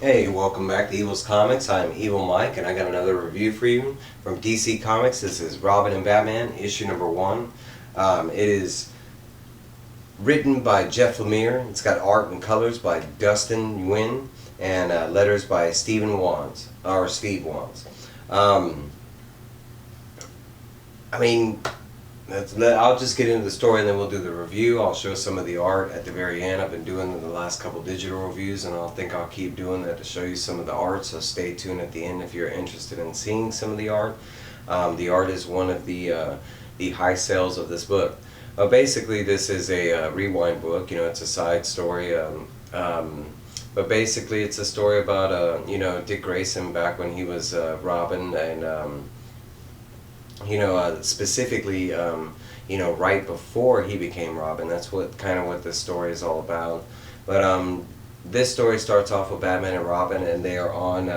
Hey, welcome back to Evil's Comics. I'm Evil Mike, and I got another review for you from DC Comics. This is Robin and Batman, issue number 1. It is written by Jeff Lemire. It's got art and colors by Dustin Nguyen, and letters by Steve Wands. Um, I mean, I'll just get into the story and then we'll do the review. I'll show some of the art at the very end. I've been doing the last couple digital reviews, and I'll keep doing that to show you some of the art, so stay tuned at the end if you're interested in seeing some of the art. The art is one of the high sales of this book. Basically, this is a rewind book. It's a side story. But basically, it's a story about Dick Grayson back when he was Robin, and specifically, right before he became Robin. That's what this story is all about. But this story starts off with Batman and Robin, and they are on.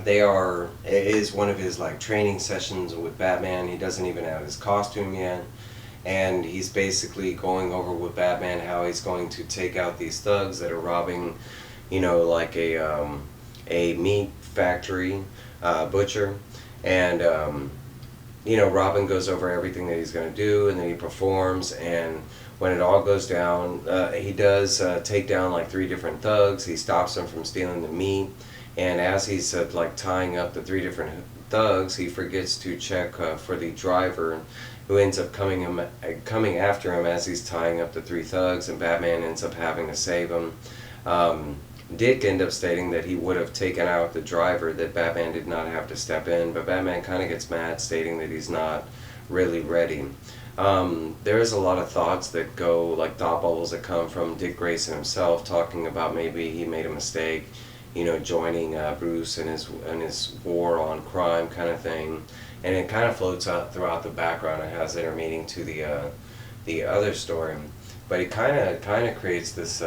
It is one of his training sessions with Batman. He doesn't even have his costume yet, and he's basically going over with Batman how he's going to take out these thugs that are robbing, like a meat factory, butcher. And Robin goes over everything that he's going to do, and then he performs, and when it all goes down, he does take down like 3 different thugs. He stops them from stealing the meat, and as he's tying up the 3 different thugs, he forgets to check for the driver, who ends up coming after him as he's tying up the 3 thugs, and Batman ends up having to save him. Dick ended up stating that he would have taken out the driver, that Batman did not have to step in, but Batman kind of gets mad, stating that he's not really ready. There's a lot of thoughts that go, thought bubbles that come from Dick Grayson himself, talking about maybe he made a mistake, joining Bruce in his war on crime kind of thing, and it kind of floats out throughout the background and has intermeaning to the other story, but it kind of creates this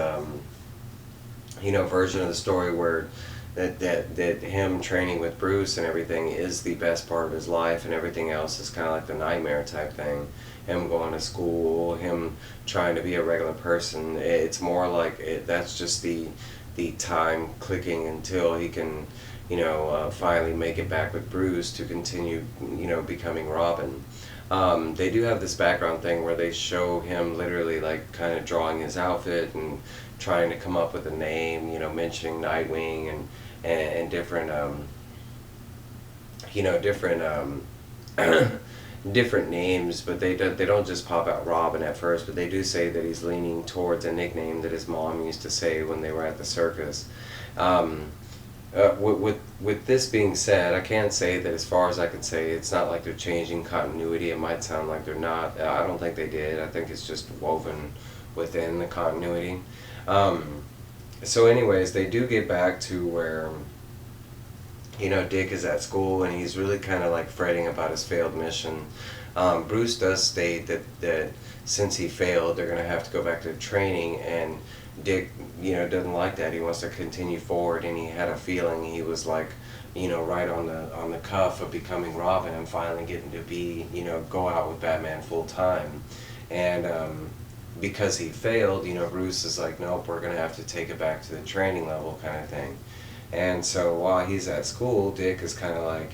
version of the story where that him training with Bruce and everything is the best part of his life, and everything else is kind of like the nightmare type thing. Him going to school, him trying to be a regular person. It's more like that's just the time clicking until he can, finally make it back with Bruce to continue, becoming Robin. They do have this background thing where they show him literally kind of drawing his outfit and trying to come up with a name, mentioning Nightwing and different different names, but they don't just pop out Robin at first, but they do say that he's leaning towards a nickname that his mom used to say when they were at the circus. With this being said, I can't say that, as far as I can say, it's not like they're changing continuity. It might sound like they're not. I don't think they did. I think it's just woven within the continuity. So anyways, they do get back to where, Dick is at school, and he's really kind of fretting about his failed mission. Bruce does state that since he failed, they're going to have to go back to training, and Dick, doesn't like that. He wants to continue forward, and he had a feeling he was right on the cuff of becoming Robin and finally getting to be, go out with Batman full time. And because he failed, Bruce is like, nope, we're going to have to take it back to the training level kind of thing. And so while he's at school, Dick is kind of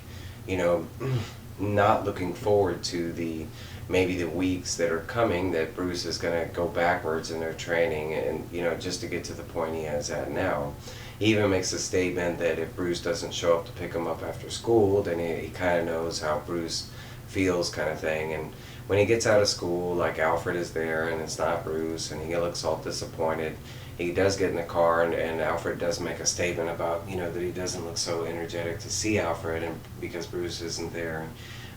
not looking forward to maybe the weeks that are coming that Bruce is going to go backwards in their training, and just to get to the point he is at now. He even makes a statement that if Bruce doesn't show up to pick him up after school, then he kind of knows how Bruce feels kind of thing. And when he gets out of school, Alfred is there and it's not Bruce, and he looks all disappointed. He does get in the car, and Alfred does make a statement about that he doesn't look so energetic to see Alfred, and because Bruce isn't there.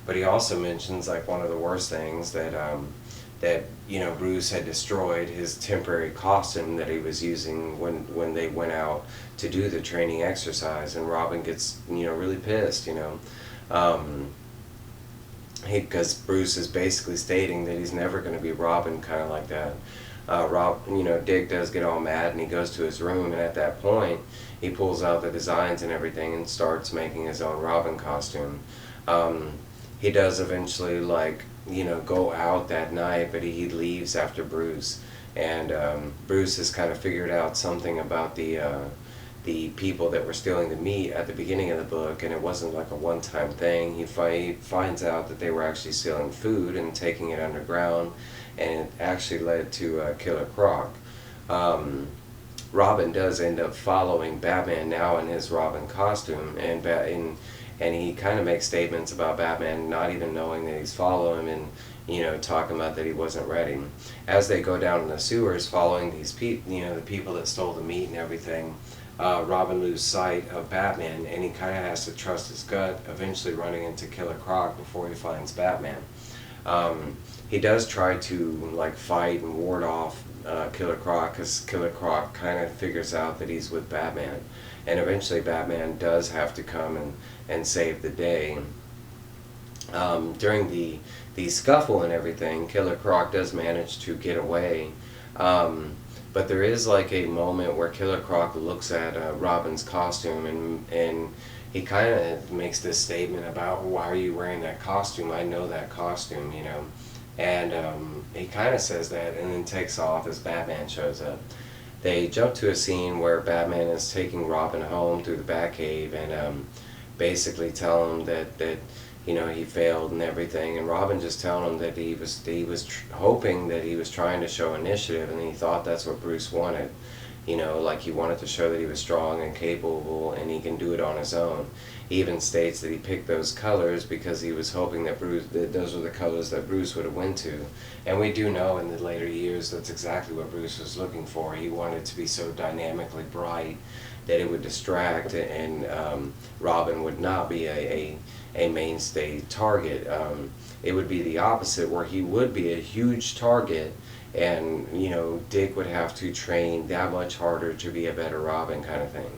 But he also mentions one of the worst things, that Bruce had destroyed his temporary costume that he was using when they went out to do the training exercise, and Robin gets really pissed, because Bruce is basically stating that he's never going to be Robin, kind of like that. Dick does get all mad, and he goes to his room, and at that point he pulls out the designs and everything and starts making his own Robin costume. He does eventually go out that night, but he leaves after Bruce, and Bruce has kind of figured out something about the people that were stealing the meat at the beginning of the book, and it wasn't like a one-time thing. He finds out that they were actually stealing food and taking it underground, and it actually led to Killer Croc. Robin does end up following Batman now in his Robin costume, and he kind of makes statements about Batman not even knowing that he's following him, and talking about that he wasn't ready. As they go down in the sewers following these people, the people that stole the meat and everything, Robin loses sight of Batman, and he kind of has to trust his gut, eventually running into Killer Croc before he finds Batman. He does try to like fight and ward off Killer Croc, because Killer Croc kind of figures out that he's with Batman, and eventually Batman does have to come and save the day. During the scuffle and everything, Killer Croc does manage to get away, but there is like a moment where Killer Croc looks at Robin's costume, and he kind of makes this statement about, why are you wearing that costume? I know that costume, and he kind of says that and then takes off as Batman shows up. They jump to a scene where Batman is taking Robin home through the Batcave, and basically tell him that he failed and everything, and Robin just telling him that he was hoping that he was trying to show initiative, and he thought that's what Bruce wanted. Like he wanted to show that he was strong and capable and he can do it on his own. He even states that he picked those colors because he was hoping that those were the colors that Bruce would have went to. And we do know in the later years that's exactly what Bruce was looking for. He wanted to be so dynamically bright that it would distract, and Robin would not be a mainstay target. It would be the opposite, where he would be a huge target, and Dick would have to train that much harder to be a better Robin, kind of thing.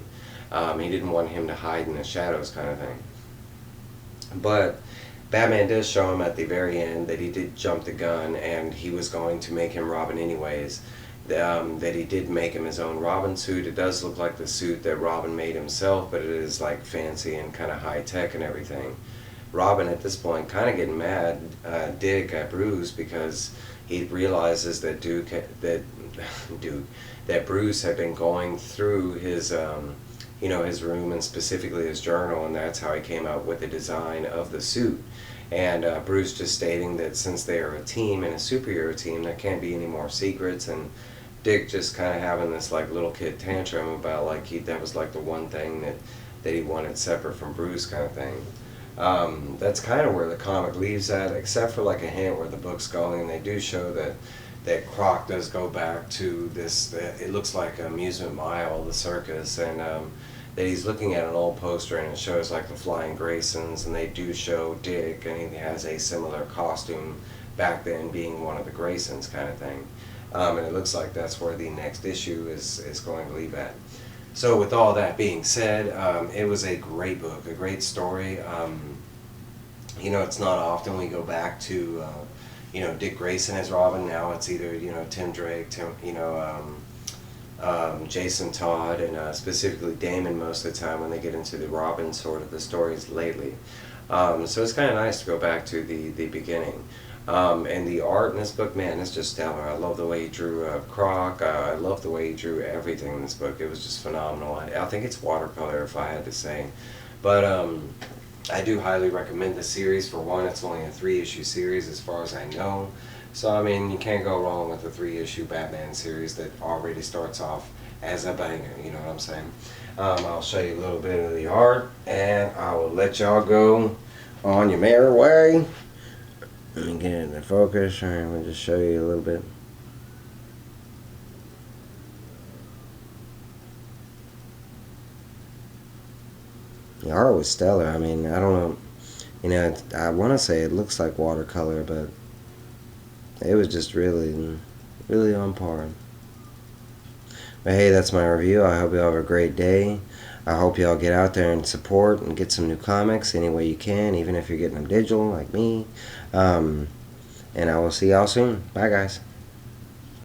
He didn't want him to hide in the shadows, kind of thing. But Batman does show him at the very end that he did jump the gun, and he was going to make him Robin anyways. That he did make him his own Robin suit. It does look like the suit that Robin made himself, but it is like fancy and kind of high tech and everything. Robin at this point kind of getting mad, Dick at Bruce, because he realizes that that Bruce had been going through his his room, and specifically his journal, and that's how he came up with the design of the suit. And Bruce just stating that since they are a team and a superhero team, there can't be any more secrets, and Dick just kind of having this like little kid tantrum about like that was like the one thing that he wanted separate from Bruce, kind of thing. That's kind of where the comic leaves at, except for like a hint where the book's going. They do show that Croc does go back to this, it looks like Amusement Mile, the circus, and that he's looking at an old poster, and it shows like the Flying Graysons, and they do show Dick, and he has a similar costume back then, being one of the Graysons, kind of thing. And it looks like that's where the next issue is going to leave at. So with all that being said, it was a great book, a great story. It's not often we go back to Dick Grayson as Robin. Now it's either Tim Drake, Jason Todd, and specifically Damon most of the time when they get into the Robin sort of the stories lately. So it's kind of nice to go back to the beginning. And the art in this book, man, it's just stellar. I love the way he drew Croc. I love the way he drew everything in this book. It was just phenomenal. I think it's watercolor, if I had to say. But I do highly recommend the series. For one, it's only a 3-issue series as far as I know. So, I mean, you can't go wrong with a 3-issue Batman series that already starts off as a banger, you know what I'm saying? I'll show you a little bit of the art, and I will let y'all go on your merry way. Let me get it into focus. Alright, I'm going to just show you a little bit. The art was stellar. I mean, I don't know, I want to say it looks like watercolor, but it was just really, really on par. But hey, that's my review. I hope you all have a great day. I hope y'all get out there and support and get some new comics any way you can, even if you're getting them digital like me. And I will see y'all soon. Bye, guys.